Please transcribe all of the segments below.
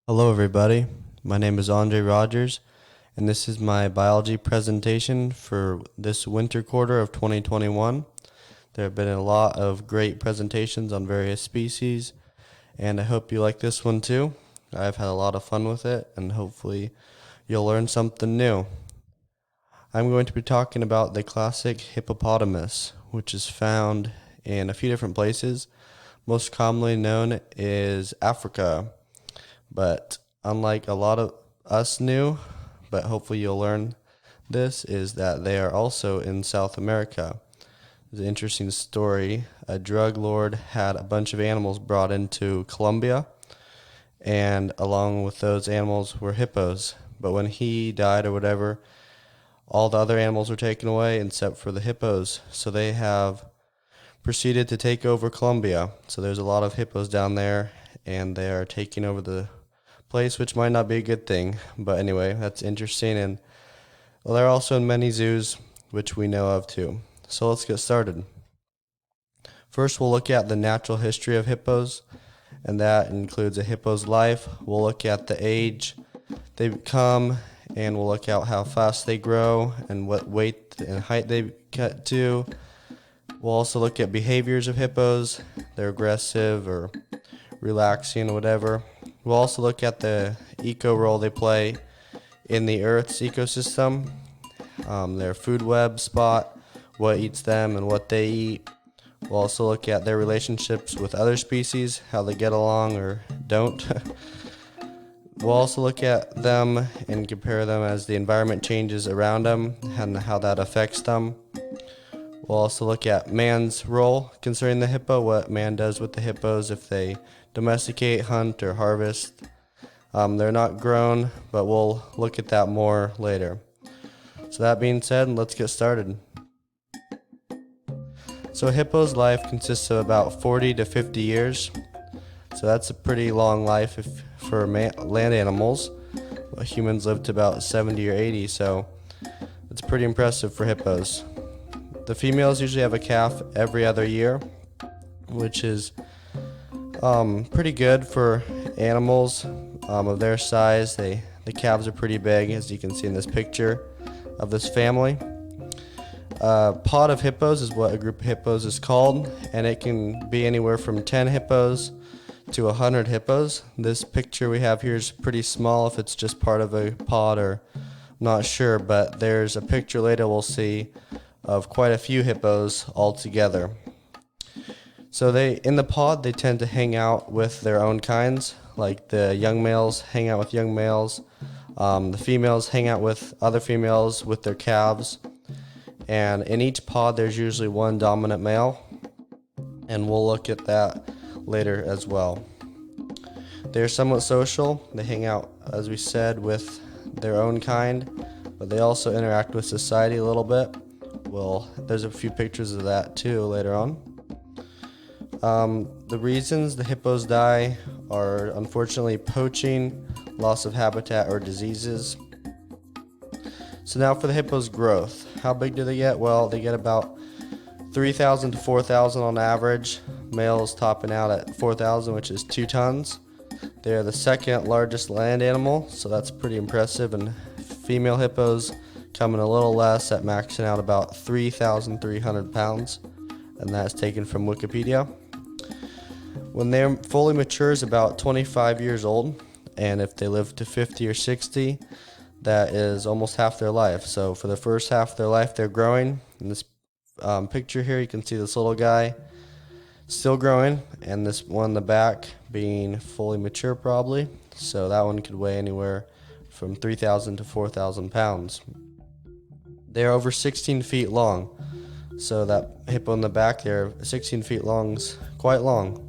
Hello, everybody. My name is Andre Rogers, and this is my biology presentation for this winter quarter of 2021. There have been a lot of great presentations on various species, and I hope you like this one too. I've had a lot of fun with it, and hopefully you'll learn something new. I'm going to be talking about the classic hippopotamus, which is found in a few different places. Most commonly known is Africa. But unlike a lot of us knew, but hopefully you'll learn this, is that they are also in South America. It's an interesting story. A drug lord had a bunch of animals brought into Colombia, and along with those animals were hippos. But when he died or whatever, all the other animals were taken away except for the hippos. So they have proceeded to take over Colombia. So there's a lot of hippos down there, and they are taking over the place, which might not be a good thing. But anyway, that's interesting. And well, they're also in many zoos, which we know of too. So let's get started. First, we'll look at the natural history of hippos, and that includes a hippo's life. We'll look at the age they become, and we'll look at how fast they grow and what weight and height they get to. We'll also look at behaviors of hippos. They're aggressive or relaxing or whatever. We'll also look at the eco role they play in the Earth's ecosystem, their food web spot, what eats them and what they eat. We'll also look at their relationships with other species, how they get along or don't. We'll also look at them and compare them as the environment changes around them and how that affects them. We'll also look at man's role concerning the hippo, what man does with the hippos if they domesticate, hunt, or harvest. They're not grown, but we'll look at that more later. So that being said, let's get started. So a hippo's life consists of about 40 to 50 years. So that's a pretty long life for land animals. Humans live to about 70 or 80, so it's pretty impressive for hippos. The females usually have a calf every other year, which is pretty good for animals of their size. The calves are pretty big, as you can see in this picture of this family. A pod of hippos is what a group of hippos is called, and it can be anywhere from 10 hippos to 100 hippos. This picture we have here is pretty small if it's just part of a pod, or I'm not sure, but there's a picture later we'll see of quite a few hippos all together. So in the pod, they tend to hang out with their own kinds, like the young males hang out with young males, the females hang out with other females with their calves, and in each pod there's usually one dominant male, and we'll look at that later as well. They're somewhat social. They hang out, as we said, with their own kind, but they also interact with society a little bit. Well, there's a few pictures of that too later on. The reasons the hippos die are unfortunately poaching, loss of habitat, or diseases. So now for the hippos' growth. How big do they get? Well, they get about 3,000 to 4,000 on average. Males topping out at 4,000, which is 2 tons. They're the second largest land animal, so that's pretty impressive. And female hippos coming a little less at maxing out about 3,300 pounds, and that's taken from Wikipedia. When they're fully mature is about 25 years old, and if they live to 50 or 60, that is almost half their life. So for the first half of their life, they're growing. In this picture here, you can see this little guy still growing, and this one in the back being fully mature probably. So that one could weigh anywhere from 3,000 to 4,000 pounds. They're over 16 feet long. So that hippo in the back there, 16 feet long, is quite long.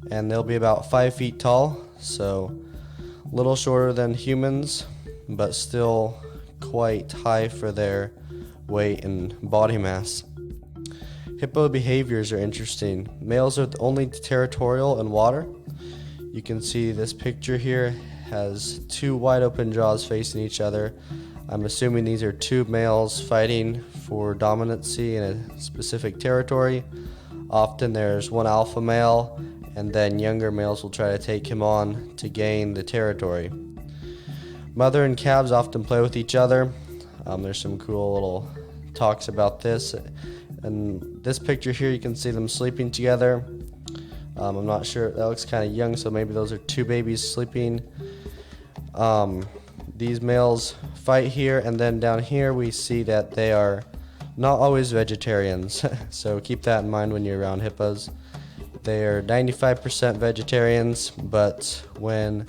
And they'll be about 5 feet tall, so a little shorter than humans, but still quite high for their weight and body mass. Hippo behaviors are interesting. Males are only territorial in water. You can see this picture here has 2 wide open jaws facing each other. I'm assuming these are 2 males fighting for dominancy in a specific territory. Often there's one alpha male and then younger males will try to take him on to gain the territory. Mother and calves often play with each other. There's some cool little talks about this. And this picture here, you can see them sleeping together. I'm not sure, that looks kind of young, so maybe those are two babies sleeping. These males fight here, and then down here we see that they are not always vegetarians. So keep that in mind when you're around hippos. They are 95% vegetarians, but when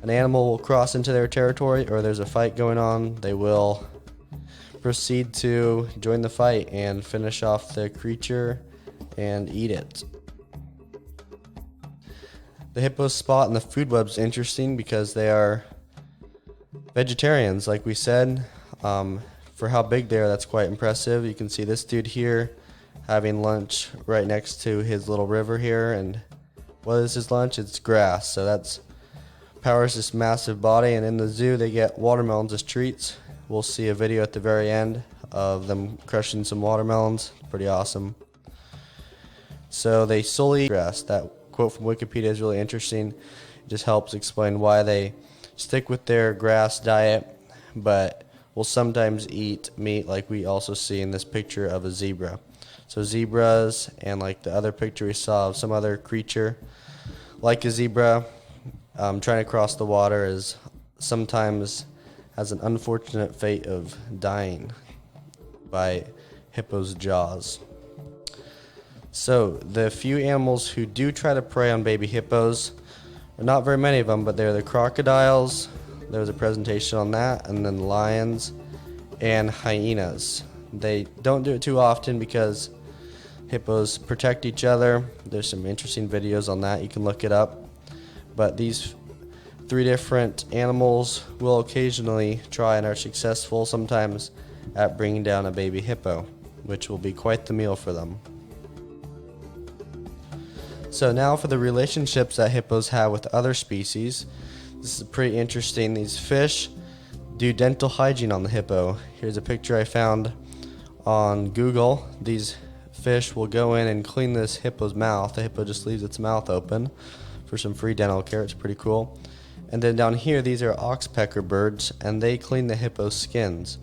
an animal will cross into their territory or there's a fight going on, they will proceed to join the fight and finish off the creature and eat it. The hippo's spot in the food web is interesting because they are vegetarians, like we said. For how big they are, that's quite impressive. You can see this dude here having lunch right next to his little river here, and what is his lunch? It's grass, so that's powers this massive body. And in the zoo they get watermelons as treats. We'll see a video at the very end of them crushing some watermelons. Pretty awesome. So they solely eat grass. That quote from Wikipedia is really interesting. It just helps explain why they stick with their grass diet, but will sometimes eat meat, like we also see in this picture of a zebra. So zebras, and like the other picture we saw of some other creature like a zebra trying to cross the water, is sometimes has an unfortunate fate of dying by hippo's jaws. So the few animals who do try to prey on baby hippos, are not very many of them, but they're the crocodiles. There was a presentation on that, and then lions and hyenas. They don't do it too often because hippos protect each other. There's some interesting videos on that, you can look it up. But these three different animals will occasionally try and are successful sometimes at bringing down a baby hippo, which will be quite the meal for them. So now for the relationships that hippos have with other species. This is pretty interesting. These fish do dental hygiene on the hippo. Here's a picture I found on Google. These fish will go in and clean this hippo's mouth. The hippo just leaves its mouth open for some free dental care. It's pretty cool. And then down here, these are oxpecker birds, and they clean the hippo's skins.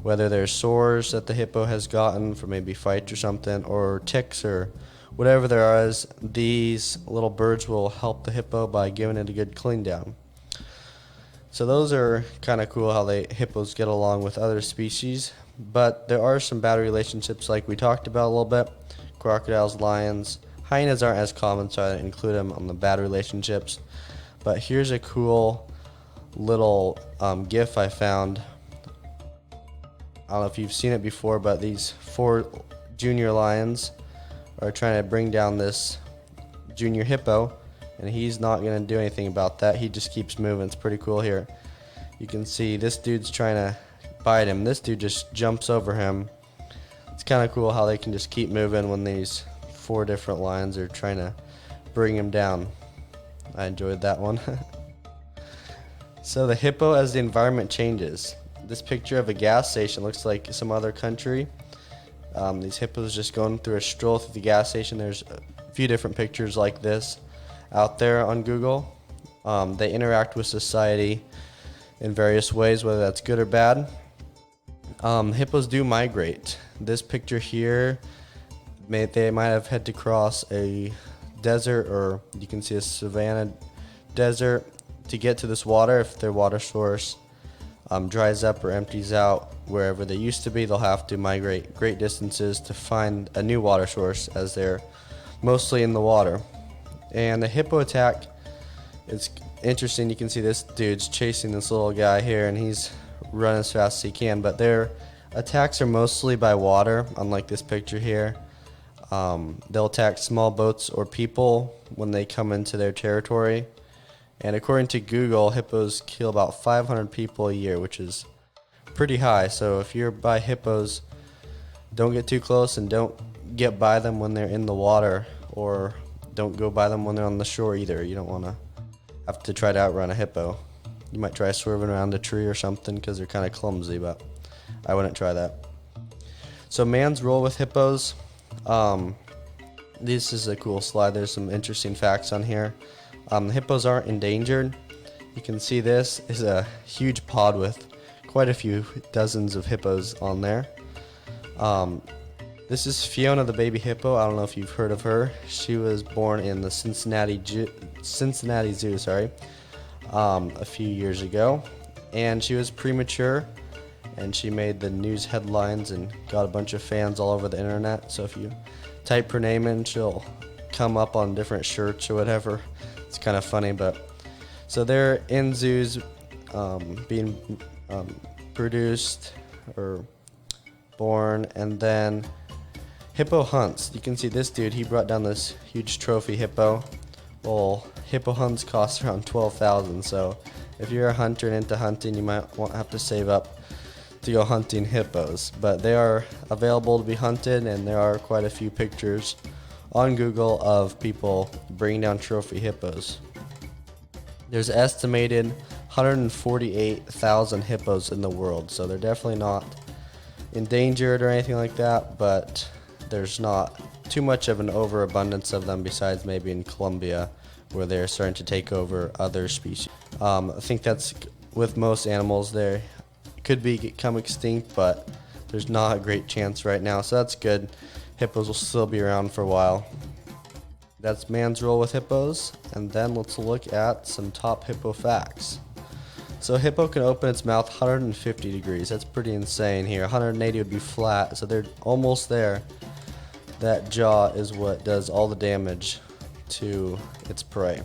Whether there's sores that the hippo has gotten from maybe fights or something, or ticks or whatever there is, these little birds will help the hippo by giving it a good clean down. So those are kind of cool how hippos get along with other species. But there are some bad relationships like we talked about a little bit. Crocodiles, lions, hyenas aren't as common, so I didn't include them on the bad relationships. But here's a cool little GIF I found. I don't know if you've seen it before, but these 4 junior lions are trying to bring down this junior hippo, and he's not going to do anything about that. He just keeps moving. It's pretty cool here. You can see this dude's trying to bite him. This dude just jumps over him. It's kind of cool how they can just keep moving when these 4 different lions are trying to bring him down. I enjoyed that one. So the hippo as the environment changes. This picture of a gas station looks like some other country. These hippos just going through a stroll through the gas station. There's a few different pictures like this out there on Google. They interact with society in various ways, whether that's good or bad. Hippos do migrate. This picture here, they might have had to cross a desert, or you can see a savanna desert to get to this water. If their water source dries up or empties out wherever they used to be, they'll have to migrate great distances to find a new water source, as they're mostly in the water. And the hippo attack, it's interesting. You can see this dude's chasing this little guy here, and he's running as fast as he can, but their attacks are mostly by water, unlike this picture here. They'll attack small boats or people when they come into their territory. And according to Google, hippos kill about 500 people a year, which is pretty high. So if you're by hippos, don't get too close, and don't get by them when they're in the water, or don't go by them when they're on the shore either. You don't want to have to try to outrun a hippo. You might try swerving around a tree or something because they're kind of clumsy, but I wouldn't try that. So man's role with hippos, This is a cool slide. There's some interesting facts on here. Hippos aren't endangered. You can see this is a huge pod with quite a few dozens of hippos on there. This is Fiona the baby hippo. I don't know if you've heard of her. She was born in the Cincinnati Zoo, a few years ago, and she was premature, and she made the news headlines and got a bunch of fans all over the internet. So if you type her name in, she'll come up on different shirts or whatever. It's kind of funny, but so they're in zoos, being produced or born, and then hippo hunts. You can see this dude, he brought down this huge trophy hippo. Well, hippo hunts cost around $12,000, so if you're a hunter and into hunting, you might have to save up to go hunting hippos. But they are available to be hunted, and there are quite a few pictures on Google of people bringing down trophy hippos. There's estimated 148,000 hippos in the world, so they're definitely not endangered or anything like that, but there's not too much of an overabundance of them, besides maybe in Colombia, where they're starting to take over other species. I think that's with most animals. They could become extinct, but there's not a great chance right now, so that's good. Hippos will still be around for a while. That's man's role with hippos, and then let's look at some top hippo facts. So a hippo can open its mouth 150 degrees. That's pretty insane here. 180 would be flat, so they're almost there. That jaw is what does all the damage to its prey.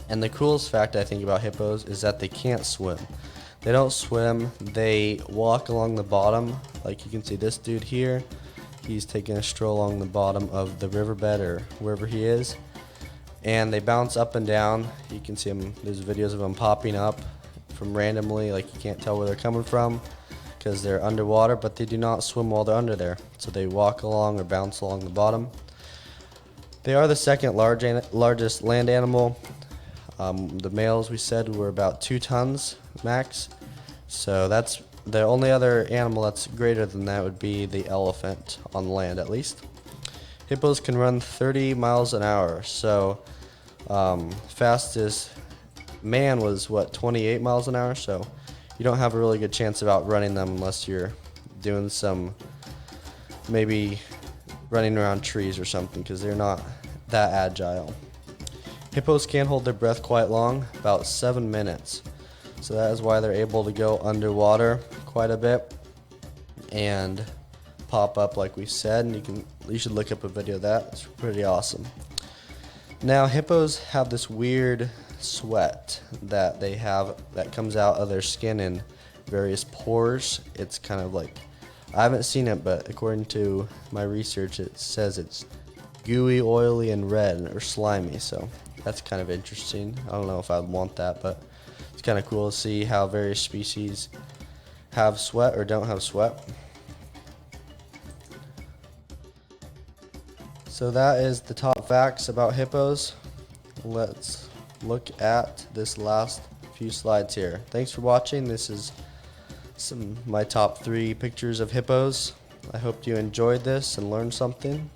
And the coolest fact I think about hippos is that they can't swim. They don't swim, they walk along the bottom. Like you can see this dude here, he's taking a stroll along the bottom of the riverbed or wherever he is. And they bounce up and down. You can see them, there's videos of them popping up from randomly, like you can't tell where they're coming from because they're underwater, but they do not swim while they're under there. So they walk along or bounce along the bottom. They are the second largest land animal. The males, we said, were about 2 tons max. So that's the only other animal that's greater than that would be the elephant on land, at least. Hippos can run 30 miles an hour. So fastest man was 28 miles an hour. So you don't have a really good chance of outrunning them unless you're doing some, maybe running around trees or something, because they're not that agile. Hippos can hold their breath quite long, about 7 minutes. So that is why they're able to go underwater quite a bit and pop up like we said, and you should look up a video of that. It's pretty awesome. Now hippos have this weird sweat that they have that comes out of their skin in various pores. It's kind of like, I haven't seen it, but according to my research it says it's gooey, oily, and red or slimy, so that's kind of interesting. I don't know if I'd want that, but it's kind of cool to see how various species have sweat or don't have sweat. So that is the top facts about hippos. Let's look at this last few slides here. Thanks for watching. This is my top 3 pictures of hippos. I hope you enjoyed this and learned something.